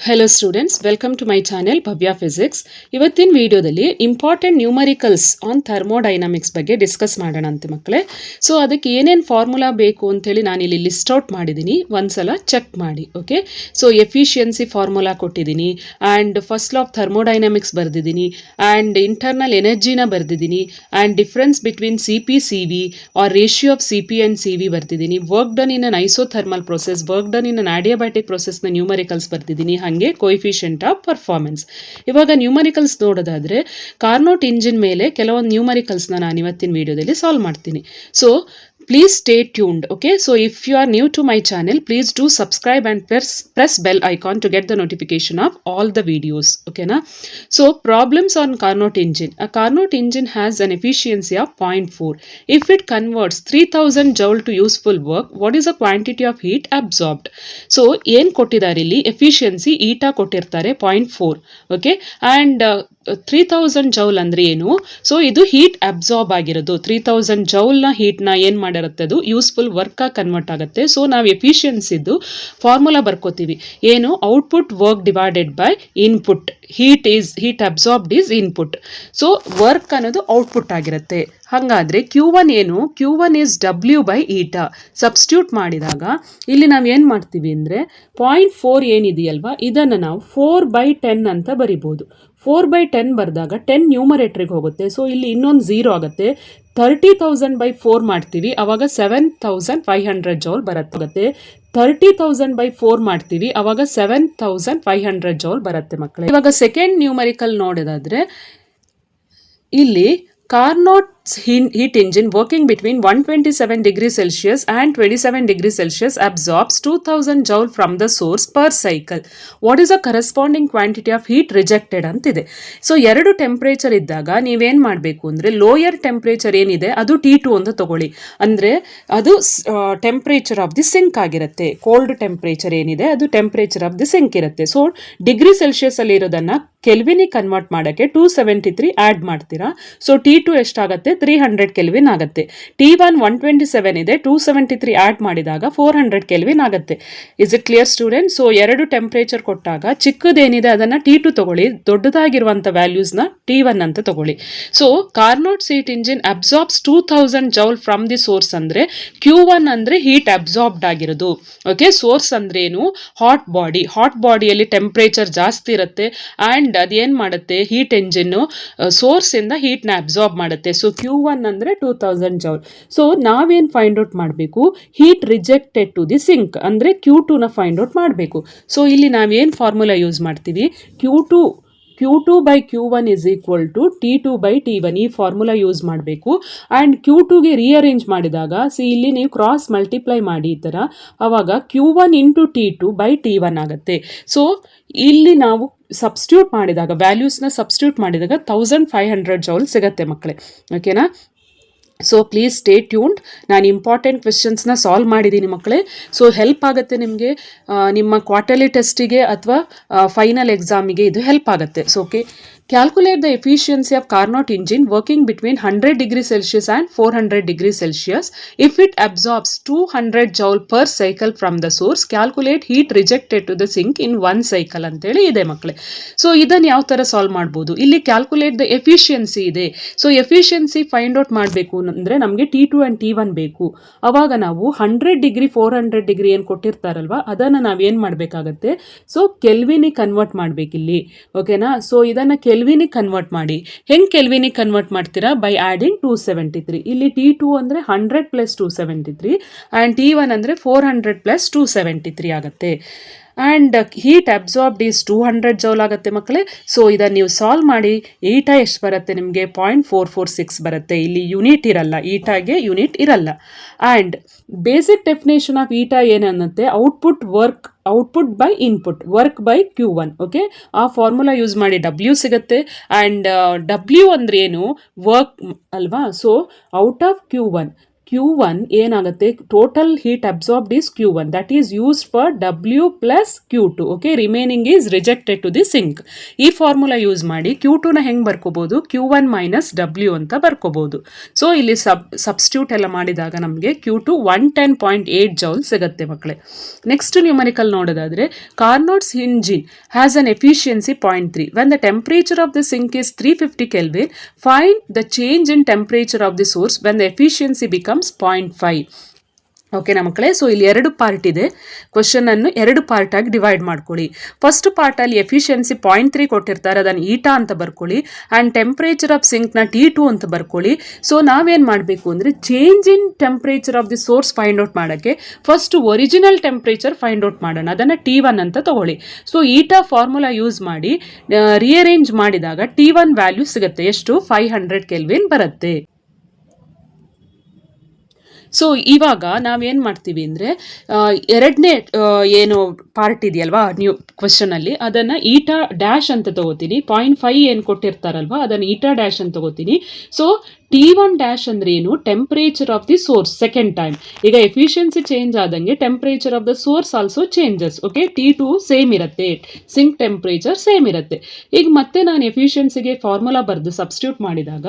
Hello students, welcome to my channel Bhavya physics. ಇವತ್ತಿನ ವಿಡಿಯೋದಲ್ಲಿ important numericals on thermodynamics ಬಗ್ಗೆ discuss ಮಾಡೋಣ ಅಂತ ಮಕ್ಕಳೇ. ಸೊ ಅದಕ್ಕೆ ಏನೇನು ಫಾರ್ಮುಲಾ ಬೇಕು ಅಂತೇಳಿ ನಾನು ಇಲ್ಲಿ ಲಿಸ್ಟ್ ಔಟ್ ಮಾಡಿದ್ದೀನಿ, ಒಂದ್ಸಲ ಚೆಕ್ ಮಾಡಿ. ಓಕೆ, ಸೊ ಎಫಿಷಿಯನ್ಸಿ ಫಾರ್ಮುಲಾ ಕೊಟ್ಟಿದ್ದೀನಿ, and first law of thermodynamics ಬರೆದಿದ್ದೀನಿ, ಆ್ಯಂಡ್ ಇಂಟರ್ನಲ್ ಎನರ್ಜಿನ ಬರೆದಿದ್ದೀನಿ, and difference between C P C V or ratio of C P and C V ಬರೆದಿದ್ದೀನಿ, work done in an isothermal process, work done in an adiabatic ಪ್ರೊಸೆಸ್ನ numericals ಬರೆದಿದ್ದೀನಿ, ಹಾಗೆ coefficient of performance. ಇವಾಗ numericals ನೋಡೋದಾದ್ರೆ Carnot engine ಮೇಲೆ ಕೆಲವೊಂದು ನ್ಯೂಮರಿಕಲ್ಸ್ನ ನಾನು ಇವತ್ತಿನ ವಿಡಿಯೋದಲ್ಲಿ ಸಾಲ್ವ್ ಮಾಡ್ತೀನಿ. So please stay tuned. Okay, so if you are new to my channel, please do subscribe and press bell icon to get the notification of all the videos. Okay na? So problems on Carnot engine. A Carnot engine has an efficiency of 0.4. If it converts 3000 joule to useful work, what is the quantity of heat absorbed? So ಏನ್ ಕೊಟ್ಟಿದ್ದಾರೆ ಇಲ್ಲಿ, efficiency eta ಕೊಟ್ಟಿರ್ತಾರೆ 0.4. Okay, and 3000 joule ಅಂದ್ರೆ ಏನು? So ಇದು heat absorb ಆಗಿರೋದು. 3000 ಜೌಲ್ನ ಹೀಟ್ನ ಏನು ಮಾಡಿರುತ್ತೆ, ಅದು ಯೂಸ್ಫುಲ್ ವರ್ಕ್ ಕನ್ವರ್ಟ್ ಆಗುತ್ತೆ. ಸೊ ನಾವು ಎಫಿಷಿಯನ್ಸಿದು ಫಾರ್ಮುಲಾ ಬರ್ಕೋತೀವಿ, ಏನು? Output work divided by input. Heat absorbed is input. So work ಅನ್ನೋದು ಔಟ್ಪುಟ್ ಆಗಿರುತ್ತೆ. ಹಾಗಾದ್ರೆ Q1 ಏನು? Q1 is W by eta. Substitute ಮಾಡಿದಾಗ ಇಲ್ಲಿ ನಾವು ಏನು ಮಾಡ್ತೀವಿ ಅಂದರೆ 0.4 ಏನಿದೆಯಲ್ವಾ, ಇದನ್ನು ನಾವು 4/10 ಅಂತ ಬರಿಬೋದು. 4/10 ಬರೆದಾಗ 10 ನ್ಯೂಮರೇಟ್ರಿಗೆ ಹೋಗುತ್ತೆ. ಸೊ ಇಲ್ಲಿ ಇನ್ನೊಂದು 0 ಆಗುತ್ತೆ. 30,000/4 ಮಾಡ್ತೀವಿ, ಅವಾಗ 7,500 ಜೌಲ್ ಬರುತ್ತೆ. 30,000/4 ಮಾಡ್ತೀವಿ, ಅವಾಗ 7,500 ಜೌಲ್ ಬರುತ್ತೆ ಮಕ್ಕಳೇ. ಇವಾಗ ಸೆಕೆಂಡ್ ನ್ಯೂಮರಿಕಲ್ ನೋಡೋದಾದ್ರೆ ಇಲ್ಲಿ Carnot heat engine working between 127 degrees Celsius and 27 degrees Celsius absorbs 2000 joule from the source per cycle. What is the corresponding quantity of heat rejected ಅಂತಿದೆ. ಸೊ ಎರಡು ಟೆಂಪ್ರೇಚರ್ ಇದ್ದಾಗ ನೀವೇನು ಮಾಡಬೇಕು ಅಂದರೆ, ಲೋಯರ್ ಟೆಂಪ್ರೇಚರ್ ಏನಿದೆ ಅದು T2 ಅಂತ ತಗೊಳ್ಳಿ. ಅಂದರೆ ಅದು ಟೆಂಪ್ರೇಚರ್ ಆಫ್ ದಿ ಸಿಂಕ್ ಆಗಿರುತ್ತೆ. ಕೋಲ್ಡ್ ಟೆಂಪ್ರೇಚರ್ ಏನಿದೆ ಅದು ಟೆಂಪ್ರೇಚರ್ ಆಫ್ ದಿ ಸಿಂಕ್ ಇರುತ್ತೆ. ಸೊ ಡಿಗ್ರಿ ಸೆಲ್ಸಿಯಸ್ ಅಲ್ಲಿ ಇರೋದನ್ನ ಕೆಲ್ವಿನಿಗೆ ಕನ್ವರ್ಟ್ ಮಾಡೋಕ್ಕೆ 273 ಆ್ಯಡ್ ಮಾಡ್ತೀರಾ. ಸೊ T2 ಎಷ್ಟಾಗುತ್ತೆ? 300 ಕೆಲ್ವಿನ್ ಆಗುತ್ತೆ. T1 127 ಇದೆ, 273 ಆ್ಯಡ್ ಮಾಡಿದಾಗ 400 ಕೆಲ್ವಿನ್ ಆಗುತ್ತೆ. Is it clear student? So ಎರಡು ಟೆಂಪ್ರೇಚರ್ ಕೊಟ್ಟಾಗ ಚಿಕ್ಕದೇನಿದೆ ಅದನ್ನು T2 ತಗೊಳ್ಳಿ, ದೊಡ್ಡದಾಗಿರುವಂಥ ವ್ಯಾಲ್ಯೂಸ್ನ T1 ಅಂತ ತಗೊಳ್ಳಿ. So Carnot heat engine absorbs 2000 joule from the source ಅಂದರೆ Q1 ಅಂದರೆ ಹೀಟ್ ಅಬ್ಸಾರ್ಬ್ಡ್ ಆಗಿರೋದು. ಓಕೆ, ಸೋರ್ಸ್ ಅಂದ್ರೇನು? Hot body. ಹಾಟ್ ಬಾಡಿಯಲ್ಲಿ ಟೆಂಪ್ರೇಚರ್ ಜಾಸ್ತಿ ಇರುತ್ತೆ, ಆ್ಯಂಡ್ ಅದೇನು ಮಾಡುತ್ತೆ, ಹೀಟ್ ಎಂಜಿನ್ನು ಸೋರ್ಸಿಂದ ಹೀಟ್ನ ಅಬ್ಸಾರ್ಬ್ ಮಾಡುತ್ತೆ. ಸೊ Q1 ಅಂದರೆ 2000 ಜೌಲ್. ಸೊ ನಾವೇನು ಫೈಂಡ್ ಔಟ್ ಮಾಡಬೇಕು? Heat rejected to the sink ಅಂದರೆ Q2ನ ಫೈಂಡ್ ಔಟ್ ಮಾಡಬೇಕು. ಸೊ ಇಲ್ಲಿ ನಾವೇನು ಫಾರ್ಮುಲಾ ಯೂಸ್ ಮಾಡ್ತೀವಿ? Q2 by Q1 is equal to T2 by T1. ಈ ಫಾರ್ಮುಲಾ ಯೂಸ್ ಮಾಡಬೇಕು. ಆ್ಯಂಡ್ Q2ಗೆ ರಿಅರೇಂಜ್ ಮಾಡಿದಾಗ ಇಲ್ಲಿ ನೀವು ಕ್ರಾಸ್ ಮಲ್ಟಿಪ್ಲೈ ಮಾಡಿ ಈ ಥರ, ಆವಾಗ Q1 into T2 by T1 ಆಗುತ್ತೆ. ಸೊ ಇಲ್ಲಿ ನಾವು ಸಬ್ಸ್ಟ್ಯೂಟ್ ಮಾಡಿದಾಗ ವ್ಯಾಲ್ಯೂಸ್ನ ಸಬ್ಸ್ಟ್ಯೂಟ್ ಮಾಡಿದಾಗ 1500 ಜೌಲ್ ಸಿಗುತ್ತೆ ಮಕ್ಕಳೇ. ಓಕೆನಾ? So please stay tuned. ನಾನು ಇಂಪಾರ್ಟೆಂಟ್ ಕ್ವೆಶನ್ಸ್ನ ಸಾಲ್ವ್ ಮಾಡಿದ್ದೀನಿ ಮಕ್ಕಳೇ. ಸೊ ಹೆಲ್ಪ್ ಆಗುತ್ತೆ ನಿಮಗೆ, ನಿಮ್ಮ ಕ್ವಾರ್ಟರ್ಲಿ ಟೆಸ್ಟಿಗೆ ಅಥವಾ ಫೈನಲ್ ಎಕ್ಸಾಮಿಗೆ ಇದು ಹೆಲ್ಪ್ ಆಗುತ್ತೆ. So okay, calculate the efficiency of Carnot engine working between 100 degree Celsius and 400 degree Celsius. If it absorbs 200 joule per cycle from the source, calculate heat rejected to the sink in 1 cycle ಅಂತೇಳಿ ಇದೆ ಮಕ್ಕಳೇ. So ಇದನ್ನು ಯಾವ ಥರ solve ಮಾಡ್ಬೋದು? ಇಲ್ಲಿ calculate the efficiency ಇದೆ. So efficiency find out ಮಾಡಬೇಕು ಅಂದರೆ ನಮಗೆ T2 ಆ್ಯಂಡ್ T1 ಬೇಕು. ಅವಾಗ ನಾವು 100 ಡಿಗ್ರಿ 400 ಡಿಗ್ರಿ ಏನು ಕೊಟ್ಟಿರ್ತಾರಲ್ವ ಅದನ್ನು ನಾವೇನು ಮಾಡಬೇಕಾಗತ್ತೆ? ಸೊ ಕೆಲ್ವಿನಿಗೆ ಕನ್ವರ್ಟ್ ಮಾಡಬೇಕಿಲ್ಲಿ. ಓಕೆನಾ? ಸೊ ಇದನ್ನು ಕೆಲ್ವಿನಿಗೆ ಕನ್ವರ್ಟ್ ಮಾಡಿ. ಹೆಂಗೆ ಕೆಲ್ವಿನಿಗೆ ಕನ್ವರ್ಟ್ ಮಾಡ್ತೀರಾ? By adding 273. ಇಲ್ಲಿ T2 ಅಂದರೆ 100 ಪ್ಲಸ್ 273 ಆ್ಯಂಡ್ T1 ಅಂದರೆ 400 ಪ್ಲಸ್ 273 ಆಗುತ್ತೆ. And heat absorbed is 200 joule ಆಗುತ್ತೆ ಮಕ್ಕಳೇ. ಸೊ ಇದನ್ನು ನೀವು ಸಾಲ್ವ್ ಮಾಡಿ. ಈಟಾ ಎಷ್ಟು ಬರುತ್ತೆ ನಿಮಗೆ? 0.446 ಬರುತ್ತೆ. ಇಲ್ಲಿ ಯೂನಿಟ್ ಇರಲ್ಲ, ಈಟಾಗೆ ಯೂನಿಟ್ ಇರಲ್ಲ. And basic definition of eta ಏನನ್ನತ್ತೆ? Output by input, work by Q1. Okay, ಆ ಫಾರ್ಮುಲಾ ಯೂಸ್ ಮಾಡಿ W ಸಿಗುತ್ತೆ. ಆ್ಯಂಡ್ W ಅಂದ್ರೆ ಏನು? ವರ್ಕ್ ಅಲ್ವಾ? So out of Q1 Q1 ಏನಾಗುತ್ತೆ, total heat absorbed is Q1, that is used for W plus Q2. Okay, remaining is rejected to the sink. ಈ formula use ಮಾಡಿ Q2ನ ಹೆಂಗೆ ಬರ್ಕೋಬಹುದು, Q1 ಮೈನಸ್ W ಅಂತ ಬರ್ಕೋಬಹುದು. So ಇಲ್ಲಿ substitute ಎಲ್ಲ ಮಾಡಿದಾಗ ನಮಗೆ Q2 110.8 ಜೌಲ್ ಸಿಗುತ್ತೆ ಮಕ್ಕಳೇ. ನೆಕ್ಸ್ಟ್ ನ್ಯೂಮರಿಕಲ್ ನೋಡೋದಾದ್ರೆ, Carnot's engine has an efficiency 0.3. When the temperature of the sink is 350 Kelvin, find the change in temperature of the source when the efficiency becomes 0.5. ಓಕೆನಾ ಮಕ್ಕಳೇ. So ಇಲ್ಲಿ 2 part ಇದೆ. Question ಅನ್ನು 2 part ಆಗಿ divide ಮಾಡ್ಕೊಳ್ಳಿ. First part ಅಲ್ಲಿ efficiency 0.3 ಕೊಟ್ಟಿರ್ತಾರೆ, ಅದನ್ನು ಈಟಾ ಅಂತ ಬರ್ಕೊಳ್ಳಿ. ಆ್ಯಂಡ್ ಟೆಂಪರೇಚರ್ ಆಫ್ ಸಿಂಕ್ ನ T2 ಅಂತ ಬರ್ಕೊಳ್ಳಿ. ಸೊ ನಾವೇನು ಮಾಡಬೇಕು ಅಂದರೆ, change in temperature of the source find out ಮಾಡೋಕ್ಕೆ first original temperature find out ಮಾಡೋಣ. ಅದನ್ನು T1 ಅಂತ ತಗೊಳ್ಳಿ. ಸೊ ಈಟಾ ಫಾರ್ಮುಲಾ ಯೂಸ್ ಮಾಡಿ ರಿಅರೇಂಜ್ ಮಾಡಿದಾಗ T1 ವ್ಯಾಲ್ಯೂ ಸಿಗುತ್ತೆ. ಎಷ್ಟು? 500 ಕೆಲ್ವಿನ್ ಬರುತ್ತೆ. ಸೊ ಇವಾಗ ನಾವೇನು ಮಾಡ್ತೀವಿ ಅಂದರೆ, ಎರಡನೇ ಏನು ಪಾರ್ಟ್ ಇದೆಯಲ್ವಾ ನೀವು ಕ್ವಶನಲ್ಲಿ, ಅದನ್ನು ಈಟಾ ಡ್ಯಾಶ್ ಅಂತ ತಗೋತೀನಿ. 0.5 ಏನು ಕೊಟ್ಟಿರ್ತಾರಲ್ವ, ಅದನ್ನು ಈಟಾ ಡ್ಯಾಶ್ ಅಂತ ತಗೋತೀನಿ. ಸೊ T1 ಡ್ಯಾಶ್ ಅಂದ್ರೆ ಏನು? Temperature of the source second time. ಈಗ ಎಫಿಷಿಯನ್ಸಿ ಚೇಂಜ್ ಆದಂಗೆ temperature of the source also changes. Okay, T2 same ಇರುತ್ತೆ, ಸಿಂಕ್ ಟೆಂಪರೇಚರ್ ಸೇಮ್ ಇರುತ್ತೆ. ಈಗ ಮತ್ತೆ ನಾನು ಎಫಿಷಿಯನ್ಸಿಗೆ ಫಾರ್ಮುಲಾ ಬರೆದು ಸಬ್ಸ್ಟ್ಯೂಟ್ ಮಾಡಿದಾಗ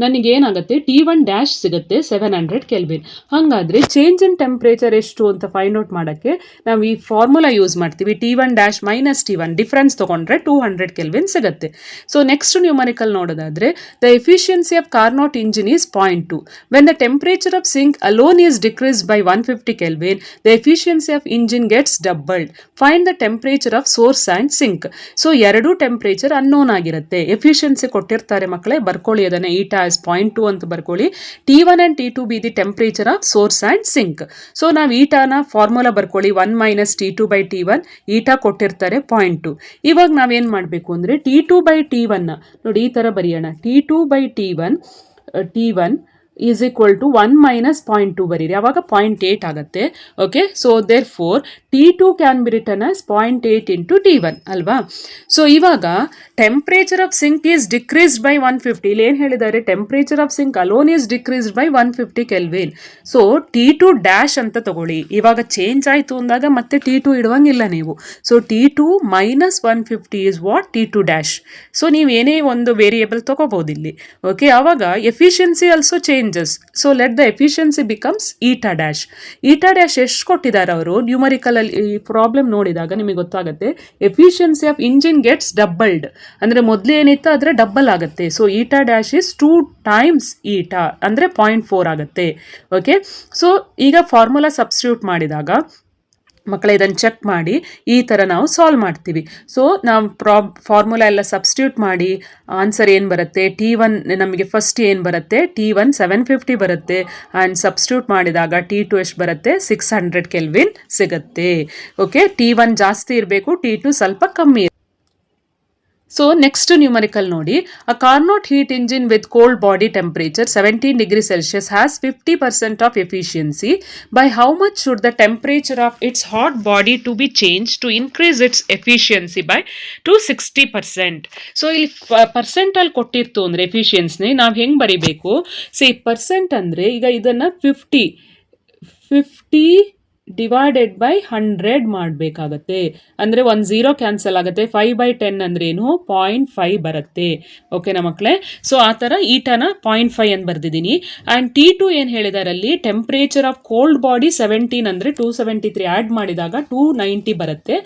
ನನಗೇನಾಗುತ್ತೆ, T1 ಡ್ಯಾಶ್ ಸಿಗುತ್ತೆ 700 ಕೆಲ್ವಿನ್. ಹಾಗಾದರೆ ಚೇಂಜ್ ಇನ್ ಟೆಂಪರೇಚರ್ ಎಷ್ಟು ಅಂತ ಫೈಂಡ್ ಔಟ್ ಮಾಡೋಕ್ಕೆ ನಾವು ಈ ಫಾರ್ಮುಲಾ ಯೂಸ್ ಮಾಡ್ತೀವಿ. T1 dash minus T1 difference ತೊಗೊಂಡ್ರೆ 200 ಕೆಲ್ವಿನ್ ಸಿಗುತ್ತೆ. ಸೊ ನೆಕ್ಸ್ಟ್ ನ್ಯೂಮರಿಕಲ್ ನೋಡೋದಾದರೆ, the efficiency of Carnot engine is 0.2. When the temperature of sink alone is decreased by 150 Kelvin, the efficiency of engine gets doubled. Find the temperature of source and sink. So ಎರಡು temperature unknown ಆಗಿರುತ್ತೆ. Efficiency ಕೊಟ್ಟಿರ್ತಾರೆ ಮಕ್ಕಳೇ, ಬರ್ಕೊಳ್ಳಿ ಅದನ್ನ. Eta as 0.2 ಅಂತ ಬರ್ಕೊಳ್ಳಿ. T1 and T2 be the temperature of source and sink. So ನಾವು ಈಟಾನ formula ಬರ್ಕೊಳ್ಳಿ, 1 minus T2 by T1. Eta ಕೊಟ್ಟಿರ್ತಾರೆ 0.2. ಇವಾಗ ನಾವೇನು ಮಾಡಬೇಕು ಅಂದರೆ, T2 by T1 ನೋಡಿ ಈ ಥರ ಬರೆಯೋಣ. T2 by T1 is equal to 1 minus 0.2 ಬರೀರಿ, ಆವಾಗ 0.8 ಆಗುತ್ತೆ. Okay, so therefore T2 can be return as 0.8 into T1 ಅಲ್ವಾ. ಸೊ ಇವಾಗ temperature of sink is decreased by 150. ಇಲ್ಲಿ ಏನು ಹೇಳಿದ್ದಾರೆ, temperature of sink alone is decreased by 150 kelvin. So T2 dash ಅಂತ ತಗೊಳ್ಳಿ. ಇವಾಗ ಚೇಂಜ್ ಆಯಿತು ಅಂದಾಗ ಮತ್ತೆ T2 ಇಡುವಂಗಿಲ್ಲ ನೀವು. So T2 minus 150 is what? T2 dash. So ನೀವು ಏನೇ ಒಂದು ವೇರಿಯೇಬಲ್ ತಗೋಬಹುದು ಇಲ್ಲಿ. ಓಕೆ, ಆವಾಗ efficiency also changes. So let the efficiency becomes eta dash. Eta dash ಎಷ್ಟು ಕೊಟ್ಟಿದ್ದಾರೆ ಅವರು ನ್ಯೂಮರಿಕಲ್ ಅಲ್ಲಿ? ಈ ಪ್ರಾಬ್ಲಮ್ ನೋಡಿದಾಗ ನಿಮಗೆ ಗೊತ್ತಾಗುತ್ತೆ, efficiency of engine gets doubled. ಅಂದ್ರೆ ಮೊದಲು ಏನಿತ್ತು ಅದರ ಡಬಲ್ ಆಗುತ್ತೆ. So eta dash is 2 times eta, ಅಂದ್ರೆ 0.4 ಆಗುತ್ತೆ. ಓಕೆ, ಸೊ ಈಗ ಫಾರ್ಮುಲಾ ಸಬ್ಸ್ಟಿಟ್ಯೂಟ್ ಮಾಡಿದಾಗ ಮಕ್ಕಳೇ ಇದನ್ನು ಚೆಕ್ ಮಾಡಿ ಈ ಥರ ನಾವು ಸಾಲ್ವ್ ಮಾಡ್ತೀವಿ. ಸೊ ನಾವು ಫಾರ್ಮುಲಾ ಎಲ್ಲ ಸಬ್ಸ್ಟಿಟ್ಯೂಟ್ ಮಾಡಿ ಆನ್ಸರ್ ಏನು ಬರುತ್ತೆ, T1 ನಮಗೆ ಫಸ್ಟ್ ಏನು ಬರುತ್ತೆ, T1 750 ಬರುತ್ತೆ. ಆ್ಯಂಡ್ ಸಬ್ಸ್ಟಿಟ್ಯೂಟ್ ಮಾಡಿದಾಗ T2 ಎಷ್ಟು ಬರುತ್ತೆ, 600 ಕೆಲ್ವಿನ್ ಸಿಗುತ್ತೆ. ಓಕೆ, T1 ಜಾಸ್ತಿ ಇರಬೇಕು, T2 ಸ್ವಲ್ಪ ಕಮ್ಮಿ. ಸೊ ನೆಕ್ಸ್ಟ್ ನ್ಯೂಮರಿಕಲ್ ನೋಡಿ, a Carnot heat engine with cold body temperature 17 degree Celsius has 50% of efficiency. By how much should the temperature of its hot body to be change to increase its efficiency by to 60%. So ಇಲ್ಲಿ ಪರ್ಸೆಂಟಲ್ಲಿ ಕೊಟ್ಟಿರ್ತು ಅಂದರೆ efficiency ನಾವು ಹೆಂಗೆ ಬರೀಬೇಕು? Percent ಅಂದರೆ ಈಗ ಇದನ್ನು 50 divided by 100 ಮಾಡಬೇಕಾಗತ್ತೆ. ಅಂದರೆ 1 0 ಕ್ಯಾನ್ಸಲ್ ಆಗುತ್ತೆ. 5/10 ಅಂದ್ರೇನು 0.5 ಬರುತ್ತೆ. ಓಕೆನಾ ಮಕ್ಕಳೇ? ಸೊ ಆ ಥರ ಈಟನ 0.5 ಅಂತ ಬರ್ದಿದ್ದೀನಿ. ಆ್ಯಂಡ್ T2 ಏನು ಹೇಳಿದಾರಲ್ಲಿ, ಟೆಂಪ್ರೇಚರ್ ಆಫ್ ಕೋಲ್ಡ್ ಬಾಡಿ 17 ಅಂದರೆ 273 ಆ್ಯಡ್ ಮಾಡಿದಾಗ 290 ಬರುತ್ತೆ.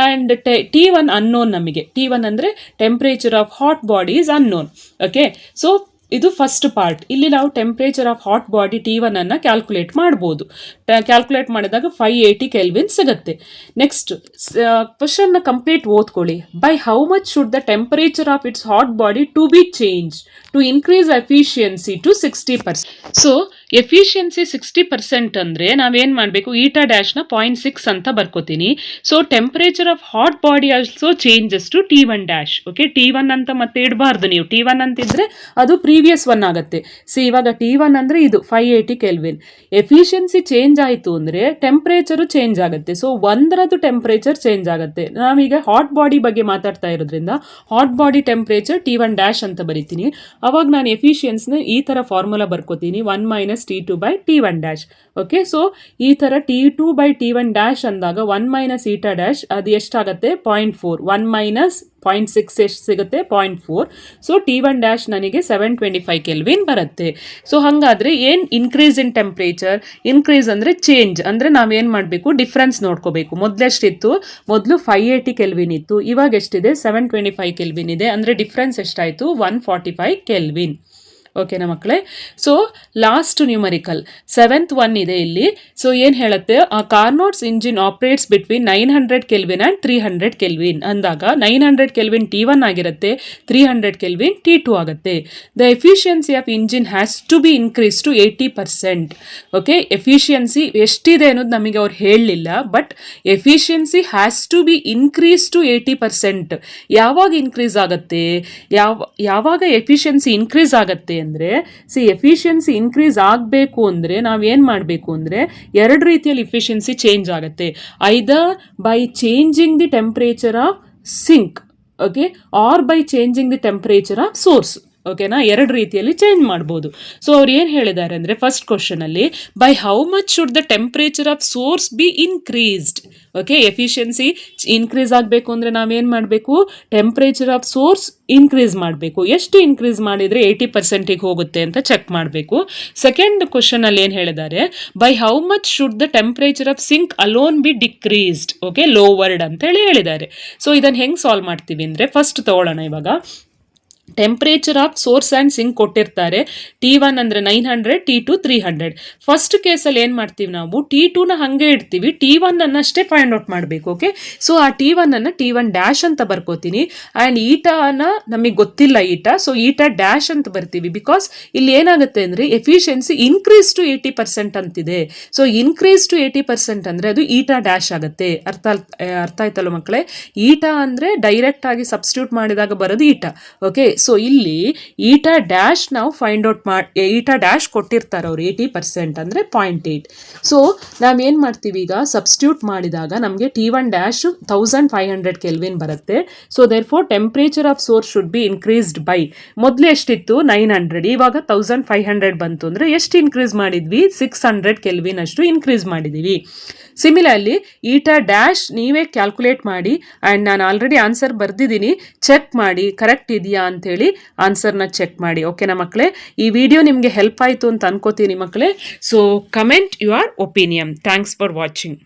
ಆ್ಯಂಡ್ T1 ಅನ್ನೋನ್ ನಮಗೆ. T1 ಅಂದರೆ temperature of hot body is unknown. Okay, so ಇದು ಫಸ್ಟ್ ಪಾರ್ಟ್. ಇಲ್ಲಿ ನಾವು temperature of hot body T1 ಅನ್ನು ಕ್ಯಾಲ್ಕುಲೇಟ್ ಮಾಡ್ಬೋದು. ಕ್ಯಾಲ್ಕುಲೇಟ್ ಮಾಡಿದಾಗ 580 ಕೆಲ್ವಿನ್ ಸಿಗುತ್ತೆ. ನೆಕ್ಸ್ಟ್ ಕ್ವಶನ್ನ ಕಂಪ್ಲೀಟ್ ಓದ್ಕೊಳ್ಳಿ. By how much should the temperature of its hot body to be change to increase efficiency to 60%. So efficiency 60% ಅಂದರೆ ನಾವೇನು ಮಾಡಬೇಕು, ಈಟಾ ಡ್ಯಾಶ್ನ 0.6 ಅಂತ ಬರ್ಕೋತೀನಿ. So temperature of hot body also changes to T1 dash. Okay, T1 ಅಂತ ಮತ್ತೆ ಇಡಬಾರ್ದು ನೀವು. T1 ಅಂತಿದ್ರೆ ಅದು ಪ್ರೀವಿಯಸ್ ಒನ್ ಆಗುತ್ತೆ. ಸಿ ಇವಾಗ T1 ಅಂದರೆ ಇದು 580 ಕೆಲ್ವಿನ್. ಎಫಿಷಿಯನ್ಸಿ ಚೇಂಜ್ ಆಯಿತು ಅಂದರೆ ಟೆಂಪರೇಚರು ಚೇಂಜ್ ಆಗುತ್ತೆ. ಸೊ ಒಂದರದ್ದು ಟೆಂಪರೇಚರ್ ಚೇಂಜ್ ಆಗುತ್ತೆ. ನಾವೀಗ ಹಾಟ್ ಬಾಡಿ ಬಗ್ಗೆ ಮಾತಾಡ್ತಾ ಇರೋದ್ರಿಂದ hot body temperature T1 dash ಅಂತ ಬರಿತೀನಿ. ಅವಾಗ ನಾನು ಎಫಿಷಿಯನ್ಸ್ನ ಈ ಥರ ಫಾರ್ಮುಲಾ ಬರ್ಕೋತೀನಿ. 1 minus minus T2 by T1 dash. Okay, so ಈ ಥರ T2 ಬೈ T1 ಡ್ಯಾಶ್ ಅಂದಾಗ 1 ಮೈನಸ್ ಈಟಾ ಡ್ಯಾಶ್ ಅದು ಎಷ್ಟಾಗುತ್ತೆ 0.4, 1 ಮೈನಸ್ 0.6 ಎಷ್ಟು ಸಿಗುತ್ತೆ 0.4. ಸೊ T1 ಡ್ಯಾಶ್ ನನಗೆ 725 ಕೆಲ್ವಿನ್ ಬರುತ್ತೆ. ಸೊ ಹಾಗಾದರೆ ಏನು ಇನ್ಕ್ರೀಸ್ ಇನ್ ಟೆಂಪ್ರೇಚರ್, ಇನ್ಕ್ರೀಸ್ ಅಂದರೆ ಚೇಂಜ್ ಅಂದರೆ ನಾವೇನು ಮಾಡಬೇಕು, ಡಿಫ್ರೆನ್ಸ್ ನೋಡ್ಕೋಬೇಕು. ಮೊದಲೆಷ್ಟಿತ್ತು, ಮೊದಲು 580 ಕೆಲ್ವಿನ್ ಇತ್ತು, ಇವಾಗ ಎಷ್ಟಿದೆ 725 ಕೆಲ್ವಿನ್ ಇದೆ, ಅಂದರೆ ಡಿಫ್ರೆನ್ಸ್ ಎಷ್ಟಾಯಿತು 145 ಕೆಲ್ವಿನ್. ಓಕೆನಾ ಮಕ್ಕಳೇ. So last numerical 7th one ಇದೆ ಇಲ್ಲಿ. ಸೊ ಏನು ಹೇಳುತ್ತೆ, ಆ Carnot's engine operates between 900 kelvin and 300 kelvin ಅಂದಾಗ 900 ಕೆಲ್ವಿನ್ T1 ಆಗಿರುತ್ತೆ, 300 ಕೆಲ್ವಿನ್ T2 ಆಗುತ್ತೆ. The efficiency of engine has to be increase to 80%. Okay, efficiency ಎಷ್ಟಿದೆ ಅನ್ನೋದು ನಮಗೆ ಅವ್ರು ಹೇಳಲಿಲ್ಲ, but efficiency has to be increase to 80%. ಯಾವಾಗ ಇನ್ಕ್ರೀಸ್ ಆಗುತ್ತೆ, ಯಾವಾಗ ಎಫಿಷಿಯನ್ಸಿ ಇನ್ಕ್ರೀಸ್ ಆಗುತ್ತೆ ಅಂದರೆ, ಎಫಿಷಿಯನ್ಸಿ ಇನ್ಕ್ರೀಸ್ ಆಗಬೇಕು ಅಂದರೆ ನಾವೇನು ಮಾಡಬೇಕು ಅಂದರೆ, ಎರಡು ರೀತಿಯಲ್ಲಿ ಎಫಿಷಿಯನ್ಸಿ ಚೇಂಜ್ ಆಗುತ್ತೆ. Either by changing the temperature of sink, okay, or by changing the temperature of source. ಓಕೆನಾ, ಎರಡು ರೀತಿಯಲ್ಲಿ ಚೇಂಜ್ ಮಾಡ್ಬೋದು. ಸೊ ಅವ್ರು ಏನು ಹೇಳಿದ್ದಾರೆ ಅಂದರೆ, ಫಸ್ಟ್ ಕ್ವಶನಲ್ಲಿ by how much should the temperature of source be increased. Okay, efficiency increase ಆಗಬೇಕು ಅಂದರೆ ನಾವೇನು ಮಾಡಬೇಕು, ಟೆಂಪ್ರೇಚರ್ ಆಫ್ ಸೋರ್ಸ್ ಇನ್ಕ್ರೀಸ್ ಮಾಡಬೇಕು. ಎಷ್ಟು ಇನ್ಕ್ರೀಸ್ ಮಾಡಿದರೆ 80%ಗೆ ಹೋಗುತ್ತೆ ಅಂತ ಚೆಕ್ ಮಾಡಬೇಕು. ಸೆಕೆಂಡ್ ಕ್ವಶನಲ್ಲಿ ಏನು ಹೇಳಿದ್ದಾರೆ, by how much should the temperature of sink alone be decreased. Okay, lowered ಅಂತ ಹೇಳಿದ್ದಾರೆ. ಸೊ ಇದನ್ನು ಹೆಂಗೆ ಸಾಲ್ವ್ ಮಾಡ್ತೀವಿ ಅಂದರೆ, ಫಸ್ಟ್ ತಗೊಳ್ಳೋಣ ಇವಾಗ. Temperature of source and sink ಕೊಟ್ಟಿರ್ತಾರೆ. T1 ಅಂದರೆ 900, T2 300. ಫಸ್ಟ್ ಕೇಸಲ್ಲಿ ಏನು ಮಾಡ್ತೀವಿ ನಾವು, T2ನ ಹಾಗೆ ಇಡ್ತೀವಿ, T1 ಅಷ್ಟೇ ಫೈಂಡ್ ಔಟ್ ಮಾಡಬೇಕು. ಓಕೆ, ಸೊ ಆ T1 T1 ಡ್ಯಾಶ್ ಅಂತ ಬರ್ಕೋತೀನಿ. ಆ್ಯಂಡ್ ಈಟಾನ ನಮಗೆ ಗೊತ್ತಿಲ್ಲ ಈಟಾ, ಸೊ ಈಟಾ ಡ್ಯಾಶ್ ಅಂತ ಬರ್ತೀವಿ. ಬಿಕಾಸ್ ಇಲ್ಲಿ ಏನಾಗುತ್ತೆ ಅಂದರೆ ಎಫಿಷಿಯನ್ಸಿ ಇನ್ಕ್ರೀಸ್ ಟು 80% ಅಂತಿದೆ. ಸೊ ಇನ್ಕ್ರೀಸ್ ಟು 80% ಅಂದರೆ ಅದು ಈಟಾ ಡ್ಯಾಶ್ ಆಗುತ್ತೆ. ಅರ್ಥ ಆಯ್ತಲ್ಲ ಮಕ್ಕಳೇ. ಈಟಾ ಅಂದರೆ ಡೈರೆಕ್ಟ್ ಆಗಿ ಸಬ್ಸ್ಟಿಟ್ಯೂಟ್ ಮಾಡಿದಾಗ ಬರೋದು ಈಟಾ. ಓಕೆ, ಸೊ ಇಲ್ಲಿ ಈಟಾ ಡ್ಯಾಶ್ ನಾವು ಫೈಂಡ್ ಔಟ್ ಈಟಾ ಡ್ಯಾಶ್ ಕೊಟ್ಟಿರ್ತಾರೆ ಅವರು 80% ಅಂದರೆ 0.8. ಸೊ ನಾವೇನು ಮಾಡ್ತೀವಿ ಈಗ, ಸಬ್ಸ್ಟಿಟ್ಯೂಟ್ ಮಾಡಿದಾಗ ನಮಗೆ T1 ಡ್ಯಾಶ್ 1500 ಕೆಲ್ವಿನ್ ಬರುತ್ತೆ. So therefore temperature of source should be increased by, ಮೊದಲು ಎಷ್ಟಿತ್ತು 900, ಇವಾಗ 1500 ಬಂತು ಅಂದರೆ ಎಷ್ಟು ಇನ್ಕ್ರೀಸ್ ಮಾಡಿದ್ವಿ, 600 ಕೆಲ್ವಿನ್ ಅಷ್ಟು ಇನ್ಕ್ರೀಸ್ ಮಾಡಿದ್ದೀವಿ. ಸಿಮಿಲರ್ಲಿ ಈಟಾ ಡ್ಯಾಶ್ ನೀವೇ ಕ್ಯಾಲ್ಕುಲೇಟ್ ಮಾಡಿ, ಆ್ಯಂಡ್ ನಾನು ಆಲ್ರೆಡಿ ಆನ್ಸರ್ ಬರೆದಿದ್ದೀನಿ, ಚೆಕ್ ಮಾಡಿ ಕರೆಕ್ಟ್ ಇದೆಯಾ ಅಂಥೇಳಿ ಆನ್ಸರ್ನ ಚೆಕ್ ಮಾಡಿ. ಓಕೆನಾ ಮಕ್ಕಳೇ, ಈ ವಿಡಿಯೋ ನಿಮಗೆ ಹೆಲ್ಪ್ ಆಯಿತು ಅಂತ ಅನ್ಕೋತೀನಿ ಮಕ್ಕಳೇ. So comment your opinion. Thanks for watching.